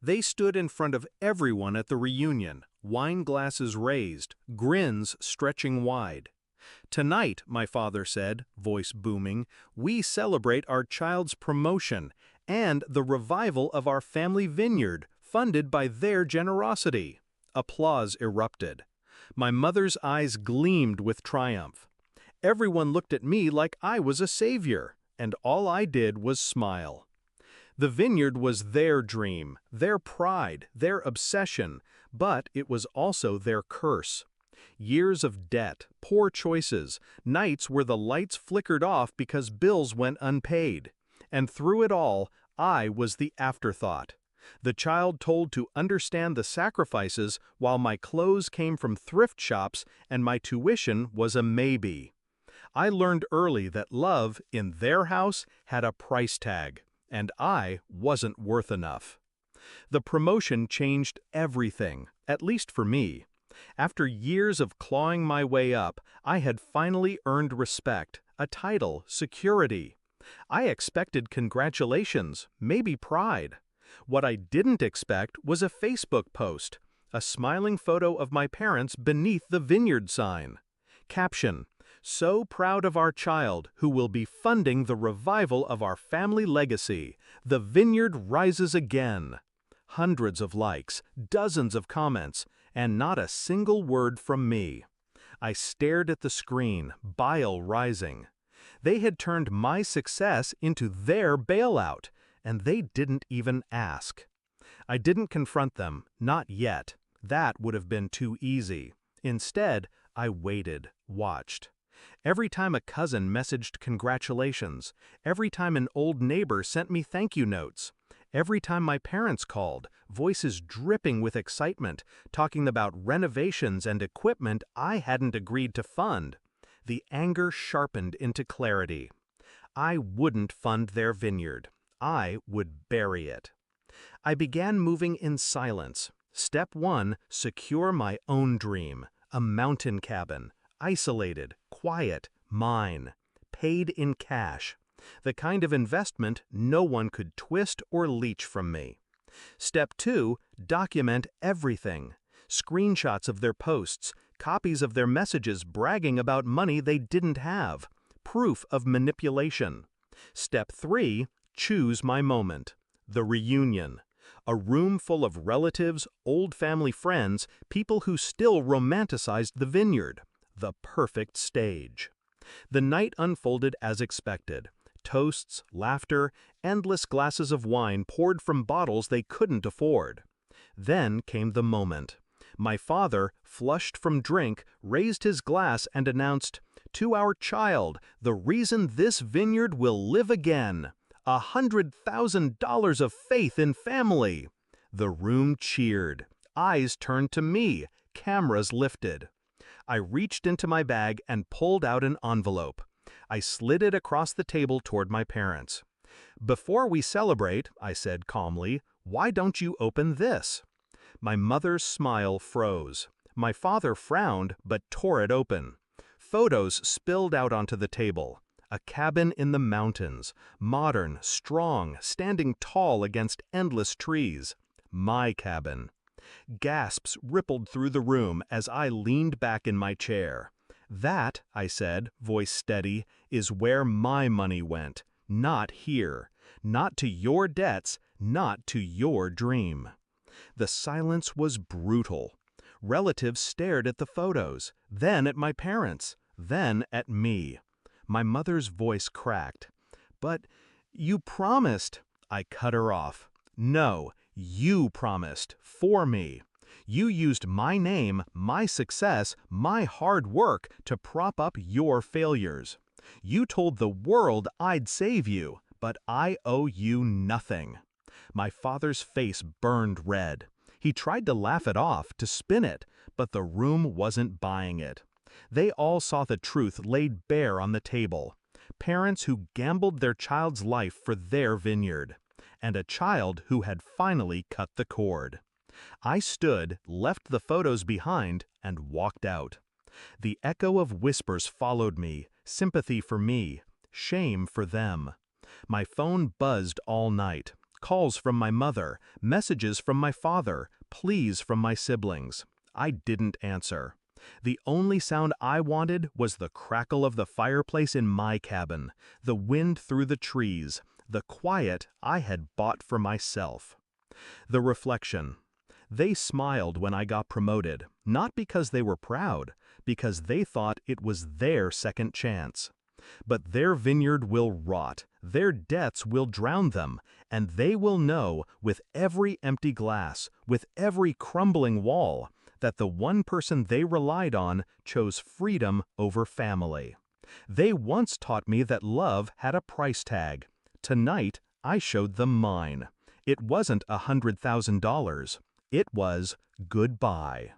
They stood in front of everyone at the reunion, wine glasses raised, grins stretching wide. "Tonight," my father said, voice booming, "we celebrate our child's promotion and the revival of our family vineyard, funded by their generosity." Applause erupted. My mother's eyes gleamed with triumph. Everyone looked at me like I was a savior, and all I did was smile. The vineyard was their dream, their pride, their obsession, but it was also their curse. Years of debt, poor choices, nights where the lights flickered off because bills went unpaid. And through it all, I was the afterthought. The child told to understand the sacrifices while my clothes came from thrift shops and my tuition was a maybe. I learned early that love, in their house, had a price tag, and I wasn't worth enough. The promotion changed everything, at least for me. After years of clawing my way up, I had finally earned respect, a title, security. I expected congratulations, maybe pride. What I didn't expect was a Facebook post, a smiling photo of my parents beneath the Vineyard sign. Caption: "So proud of our child who will be funding the revival of our family legacy. The Vineyard rises again." Hundreds of likes, dozens of comments, and not a single word from me. I stared at the screen, bile rising. They had turned my success into their bailout, and they didn't even ask. I didn't confront them, not yet. That would have been too easy. Instead, I waited, watched. Every time a cousin messaged congratulations, every time an old neighbor sent me thank you notes, every time my parents called, voices dripping with excitement, talking about renovations and equipment I hadn't agreed to fund, the anger sharpened into clarity. I wouldn't fund their vineyard. I would bury it. I began moving in silence. Step 1, secure my own dream, a mountain cabin, isolated, quiet, mine, paid in cash, the kind of investment no one could twist or leech from me. Step 2, document everything. Screenshots of their posts, copies of their messages bragging about money they didn't have, proof of manipulation. Step 3, choose my moment. The reunion. A room full of relatives, old family friends, people who still romanticized the vineyard. The perfect stage. The night unfolded as expected. Toasts, laughter, endless glasses of wine poured from bottles they couldn't afford. Then came the moment. My father, flushed from drink, raised his glass and announced, "To our child, the reason this vineyard will live again. $100,000 of faith in family." The room cheered. Eyes turned to me. Cameras lifted. I reached into my bag and pulled out an envelope. I slid it across the table toward my parents. "Before we celebrate," I said calmly, "why don't you open this?" My mother's smile froze. My father frowned but tore it open. Photos spilled out onto the table. A cabin in the mountains, modern, strong, standing tall against endless trees. My cabin. Gasps rippled through the room as I leaned back in my chair. "That," I said, voice steady, "is where my money went. Not here. Not to your debts, not to your dream." The silence was brutal. Relatives stared at the photos, then at my parents, then at me. My mother's voice cracked. "But you promised." I cut her off. "No, you promised, for me. You used my name, my success, my hard work to prop up your failures. You told the world I'd save you, but I owe you nothing." My father's face burned red. He tried to laugh it off, to spin it, but the room wasn't buying it. They all saw the truth laid bare on the table. Parents who gambled their child's life for their vineyard. And a child who had finally cut the cord. I stood, left the photos behind, and walked out. The echo of whispers followed me, sympathy for me, shame for them. My phone buzzed all night. calls from my mother, messages from my father, pleas from my siblings. I didn't answer. The only sound I wanted was the crackle of the fireplace in my cabin, the wind through the trees, the quiet I had bought for myself. The reflection. They smiled when I got promoted, not because they were proud, because they thought it was their second chance. But their vineyard will rot, their debts will drown them, and they will know, with every empty glass, with every crumbling wall, that the one person they relied on chose freedom over family. They once taught me that love had a price tag. Tonight, I showed them mine. It wasn't $100,000. It was goodbye.